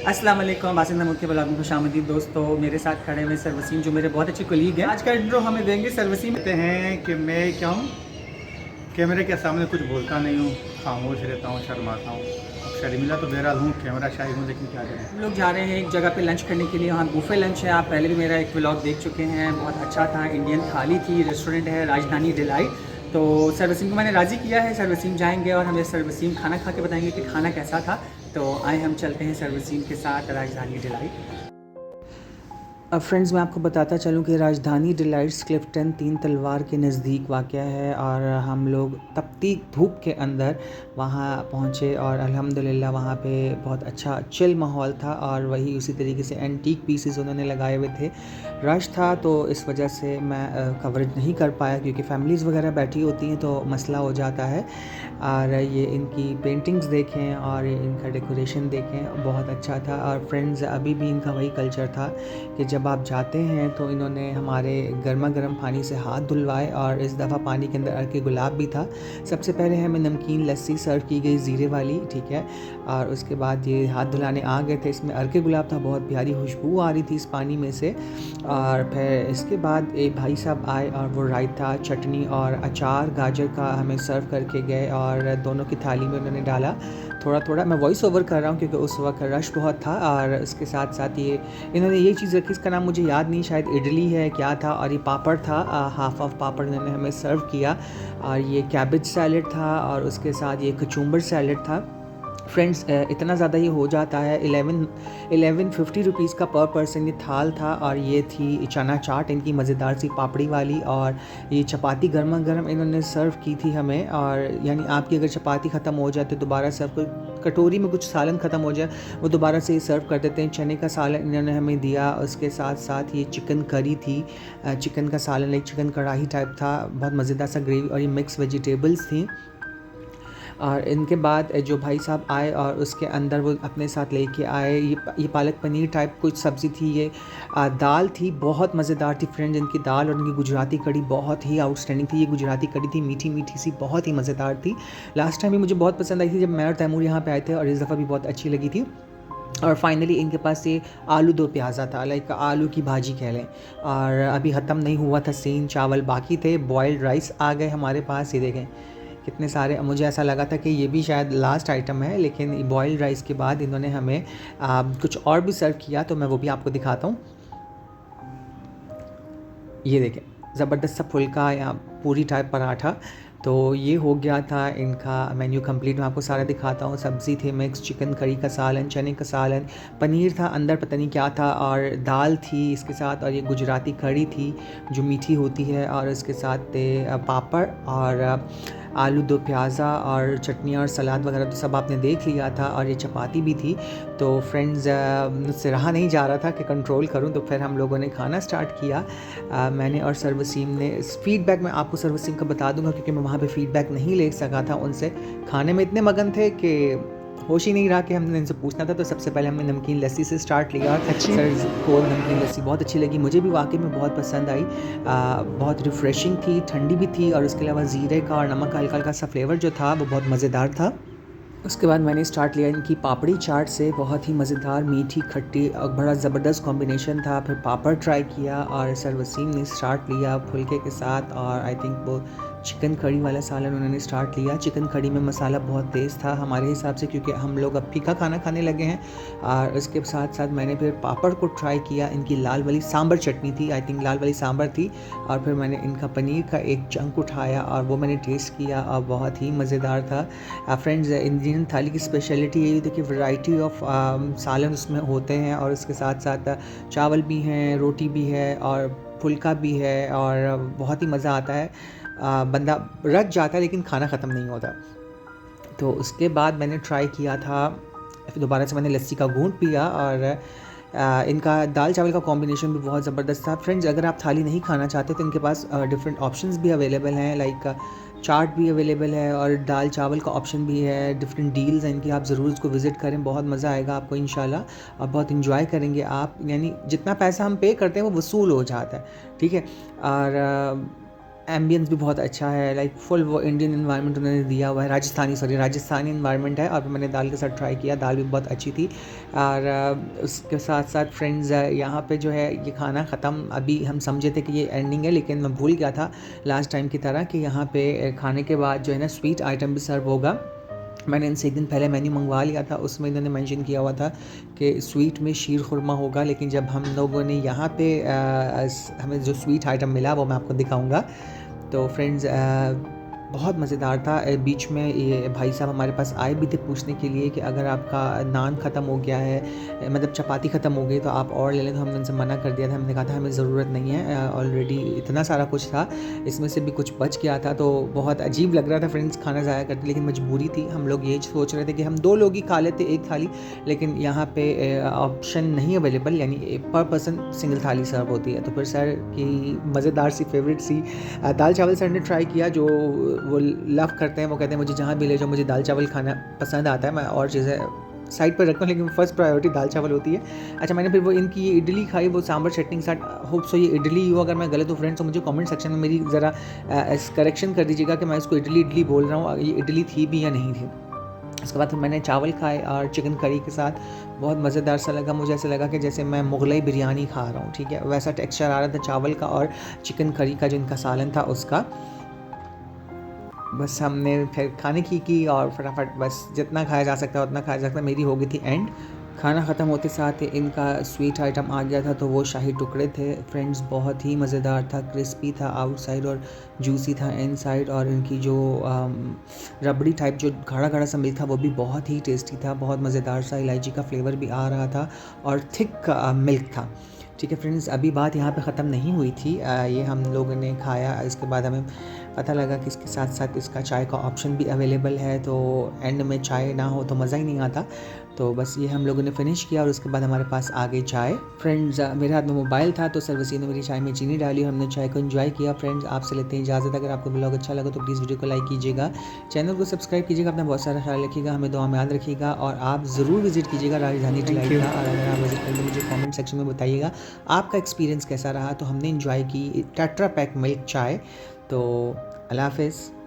अस्सलाम वालेकुम, बासिंदा मुल्क के ब्लॉग में खुशामदीद। दोस्तों, मेरे साथ खड़े हैं सर वसीम, जो मेरे बहुत अच्छे कोलीग हैं। आज का इंट्रो हमें देंगे सर वसीम। कहते हैं कि मैं क्या हूँ, कैमरे के सामने कुछ बोलता नहीं हूँ, खामोश रहता हूँ, शर्माता हूँ। अब शर्मिला तो बहरहाल हूँ, कैमरा शाही हूँ, लेकिन क्या करें। हम लोग जा रहे हैं एक जगह पे लंच करने के लिए। वहाँ बुफे लंच है। आप पहले भी मेरा एक व्लॉग देख चुके हैं, बहुत अच्छा था। इंडियन थाली थी, रेस्टोरेंट है राजधानी डिलाइट। तो सर वसीम को मैंने राज़ी किया है। सर वसीम जाएंगे और हमें सर वसीम खाना खा के बताएंगे कि खाना कैसा था। तो आए हम चलते हैं सर वसीम के साथ राजधानी डिलाइट। अब फ्रेंड्स, मैं आपको बताता चलूँ कि राजधानी डिलाइट्स क्लिफ्टन तीन तलवार के नज़दीक वाक़या है। और हम लोग तपती धूप के अंदर वहाँ पहुँचे और अल्हम्दुलिल्लाह वहाँ पे बहुत अच्छा चिल माहौल था। और वही उसी तरीके से एंटीक पीसेस उन्होंने लगाए हुए थे। रश था तो इस वजह से मैं कवरेज नहीं कर पाया, क्योंकि फैमिलीज़ वगैरह बैठी होती हैं तो मसला हो जाता है। और ये इनकी पेंटिंग्स देखें और इनका डेकोरेशन देखें, बहुत अच्छा था। और फ्रेंड्स, अभी भी इनका वही कल्चर था कि जब आप जाते हैं तो इन्होंने हमारे गर्मा गर्म पानी से हाथ धुलवाए। और इस दफ़ा पानी के अंदर अर्के गुलाब भी था। सबसे पहले हमें नमकीन लस्सी सर्व की गई ज़ीरे वाली, ठीक है। और उसके बाद ये हाथ धुलाने आ गए थे, इसमें अर्के गुलाब था, बहुत प्यारी खुशबू आ रही थी इस पानी में से। और फिर इसके बाद एक भाई साहब आए और वो रायता, चटनी और अचार गाजर का हमें सर्व करके गए। और दोनों की थाली में उन्होंने डाला थोड़ा थोड़ा। मैं वॉइस ओवर कर रहा हूँ क्योंकि उस वक्त रश बहुत था। और उसके साथ साथ ये इन्होंने ये चीज़ रखी, इसका नाम मुझे याद नहीं, शायद इडली है क्या था। और ये पापड़ था, हाफ ऑफ पापड़ इन्होंने हमें सर्व किया। और ये कैबेज सैलेड था और उसके साथ ये कचूम्बर सैलेड था। फ्रेंड्स, इतना ज़्यादा ये हो जाता है। 1150 रुपीज़ का पर पर्सन ये थाल था। और ये थी चना चाट इनकी मज़ेदार सी पापड़ी वाली। और ये चपाती गर्मा गर्म इन्होंने सर्व की थी हमें। और यानी आपकी अगर चपाती ख़त्म हो जाए तो दोबारा सर्व, कटोरी में कुछ सालन ख़त्म हो जाए वो दोबारा से ये सर्व कर देते हैं। चने का सालन इन्होंने हमें दिया। उसके साथ साथ ये चिकन करी थी, चिकन का सालन, एक चिकन कढ़ाई टाइप था, बहुत मज़ेदार सा ग्रेवी। और ये मिक्स वेजिटेबल्स थी। और इनके बाद जो भाई साहब आए और उसके अंदर वो अपने साथ लेके आए ये पालक पनीर टाइप कुछ सब्ज़ी थी। ये दाल थी, बहुत मज़ेदार थी फ्रेंड्स। इनकी दाल और इनकी गुजराती कड़ी बहुत ही आउटस्टैंडिंग थी। ये गुजराती कड़ी थी, मीठी मीठी सी, बहुत ही मज़ेदार थी। लास्ट टाइम भी मुझे बहुत पसंद आई थी जब मैं और तैमूर यहाँ पे आए थे, और इस दफ़ा भी बहुत अच्छी लगी थी। और फाइनली इनके पास ये आलू दो प्याज़ा था, लाइक आलू की भाजी कह लें। और अभी ख़त्म नहीं हुआ था सीन, चावल बाकी थे। बॉयल्ड राइस आ गए हमारे पास, ये देखें कितने सारे। मुझे ऐसा लगा था कि ये भी शायद लास्ट आइटम है, लेकिन बॉयल्ड राइस के बाद इन्होंने हमें कुछ और भी सर्व किया, तो मैं वो भी आपको दिखाता हूँ। ये देखें, ज़बरदस्त सा फुल्का या पूरी टाइप पराठा। तो ये हो गया था इनका मेन्यू कंप्लीट। मैं आपको सारा दिखाता हूँ। सब्ज़ी थी मिक्स, चिकन करी का सालन, चने का सालन, पनीर था अंदर पता नहीं क्या था, और दाल थी इसके साथ। और ये गुजराती कड़ी थी जो मीठी होती है। और इसके साथ थे पापड़ और आलू दो प्याज़ा और चटनी और सलाद वगैरह तो सब आपने देख लिया था। और ये चपाती भी थी। तो फ्रेंड्स, मुझसे रहा नहीं जा रहा था कि कंट्रोल करूं, तो फिर हम लोगों ने खाना स्टार्ट किया। मैंने और सर वसीम ने। फ़ीडबैक मैं आपको सर वसीम का बता दूंगा, क्योंकि मैं वहाँ पे फ़ीडबैक नहीं ले सका था उनसे। खाने में इतने मगन थे कि होश ही नहीं रहा कि हमने इनसे पूछना था। तो सबसे पहले हमने नमकीन लस्सी से स्टार्ट लिया। अच्छी सर को नमकीन लस्सी बहुत अच्छी लगी, मुझे भी वाकई में बहुत पसंद आई। बहुत रिफ़्रेशिंग थी, ठंडी भी थी। और उसके अलावा ज़ीरे का और नमक का हल्का हल्का सा फ्लेवर जो था वो बहुत मज़ेदार था। उसके बाद मैंने स्टार्ट लिया इनकी पापड़ी चाट से, बहुत ही मज़ेदार, मीठी खट्टी और बड़ा ज़बरदस्त कॉम्बिनेशन था। फिर पापड़ ट्राई किया और सर वसीम ने स्टार्ट लिया फुलके के साथ। और आई थिंक वो चिकन कड़ी वाला सालन उन्होंने स्टार्ट लिया। चिकन कड़ी में मसाला बहुत तेज़ था हमारे हिसाब से, क्योंकि हम लोग अब फीका खाना खाने लगे हैं। और उसके साथ साथ मैंने फिर पापड़ को ट्राई किया। इनकी लाल वाली सांभर चटनी थी, आई थिंक लाल वाली सांभर थी। और फिर मैंने इनका पनीर का एक चंक उठाया और वो मैंने टेस्ट किया और बहुत ही मज़ेदार था। फ्रेंड्स, इंडियन थाली की स्पेशलिटी यही थी कि वैरायटी ऑफ सालन उसमें होते हैं। और उसके साथ साथ चावल भी हैं, रोटी भी है और फुल्का भी है। और बहुत ही मज़ा आता है, बंदा रख जाता है लेकिन खाना ख़त्म नहीं होता। तो उसके बाद मैंने ट्राई किया था, फिर दोबारा से मैंने लस्सी का घूंट पिया। और इनका दाल चावल का कॉम्बिनेशन भी बहुत ज़बरदस्त था। फ्रेंड्स, अगर आप थाली नहीं खाना चाहते तो इनके पास डिफरेंट ऑप्शंस भी अवेलेबल हैं, लाइक चाट भी अवेलेबल है और दाल चावल का ऑप्शन भी है। डिफरेंट डील्स हैं इनकी, आप ज़रूर इसको विज़िट करें, बहुत मज़ा आएगा आपको इंशाल्लाह। और बहुत इन्जॉय करेंगे आप, यानी जितना पैसा हम पे करते हैं वो वसूल हो जाता है, ठीक है। और एम्बियंस भी बहुत अच्छा है, लाइक फुल वो इंडियन इन्वायरमेंट उन्होंने दिया हुआ है, राजस्थानी इन्वायरमेंट है। और मैंने दाल के साथ ट्राई किया, दाल भी बहुत अच्छी थी। और उसके साथ साथ फ्रेंड्स यहाँ पे जो है ये खाना ख़त्म, अभी हम समझे थे कि ये एंडिंग है, लेकिन मैं भूल गया था लास्ट टाइम की तरह कि यहाँ पे खाने के बाद जो है ना स्वीट आइटम भी सर्व होगा। मैंने इनसे एक दिन पहले मेन्यू मंगवा लिया था, उसमें इन्होंने मेंशन किया हुआ था कि स्वीट में शीर खुरमा होगा, लेकिन जब हम लोगों ने यहाँ पे हमें जो स्वीट आइटम मिला वो मैं आपको दिखाऊंगा। तो फ्रेंड्स बहुत मज़ेदार था। बीच में ये भाई साहब हमारे पास आए भी थे पूछने के लिए कि अगर आपका नान ख़त्म हो गया है, मतलब चपाती ख़त्म हो गई तो आप और ले लें, तो हमने उनसे मना कर दिया था। हमने कहा था हमें ज़रूरत नहीं है, ऑलरेडी इतना सारा कुछ था, इसमें से भी कुछ बच गया था। तो बहुत अजीब लग रहा था फ्रेंड्स खाना ज़ाया करते, लेकिन मजबूरी थी। हम लोग ये सोच रहे थे कि हम 2 लोग ही खा लेते एक थाली, लेकिन यहाँ पे ऑप्शन नहीं अवेलेबल, यानी पर पर्सन सिंगल थाली सर्व होती है। तो फिर सर की मज़ेदार सी फेवरेट सी दाल चावल सर ने ट्राई किया, जो वो लव करते हैं। वो कहते हैं मुझे जहाँ भी ले जाओ, मुझे दाल चावल खाना पसंद आता है, मैं और चीज़ें साइड पर रखता हूँ, लेकिन फर्स्ट प्रायोरिटी दाल चावल होती है। अच्छा, मैंने फिर वो इनकी ये इडली खाई, वो सांभर चटनी के साथ। होप सो ये इडली हो, अगर मैं गलत हूँ फ्रेंड्स तो मुझे कमेंट सेक्शन में मेरी ज़रा करेक्शन कर दीजिएगा कि मैं इसको इडली बोल रहा हूँ, ये इडली थी भी या नहीं थी। उसके बाद फिर मैंने चावल खाए और चिकन करी के साथ, बहुत मज़ेदार सा लगा। मुझे ऐसा लगा कि जैसे मैं मुगलई बिरयानी खा रहा हूँ, ठीक है, वैसा टेक्सचर आ रहा था चावल का और चिकन करी का जो इनका सालन था उसका। बस हमने फिर खाने की और फटाफट बस जितना खाया जा सकता है उतना खाया जा सकता है। मेरी हो गई थी एंड। खाना ख़त्म होते साथ ही इनका स्वीट आइटम आ गया था, तो वो शाही टुकड़े थे फ्रेंड्स, बहुत ही मज़ेदार था। क्रिस्पी था आउटसाइड और जूसी था इनसाइड, और इनकी जो रबड़ी टाइप जो गाढ़ा गाढ़ा सा मिल्क था वो भी बहुत ही टेस्टी था, बहुत मज़ेदार सा, इलायची का फ्लेवर भी आ रहा था और थिक मिल्क था। ठीक है फ्रेंड्स, अभी बात यहाँ पे ख़त्म नहीं हुई थी। ये हम लोगों ने खाया, इसके बाद हमें पता लगा कि इसके साथ साथ इसका चाय का ऑप्शन भी अवेलेबल है, तो एंड में चाय ना हो तो मज़ा ही नहीं आता। तो बस ये हम लोगों ने फिनिश किया और उसके बाद हमारे पास आ गई चाय। फ्रेंड्स मेरे हाथ में मोबाइल था, तो सर्वसी ने मेरी चाय में चीनी डाली, हमने चाय को एंजॉय किया। फ्रेंड्स आपसे लेते हैं इजाज़त। अगर आपको ब्लॉग अच्छा लगा तो प्लीज़ वीडियो को लाइक कीजिएगा, चैनल को सब्सक्राइब कीजिएगा, अपना बहुत सारा ख्याल रखिएगा, हमें दुआ में याद रखिएगा, और आप ज़रूर विजिट कीजिएगा राजधानी डिलाइट का। और अगर आप विजिट करेंगे मुझे कॉमेंट सेक्शन में बताइएगा आपका एक्सपीरियंस कैसा रहा। तो हमने इन्जॉय की टेट्रा पैक मिल्क चाय। तो अल्लाह हाफ़िज़।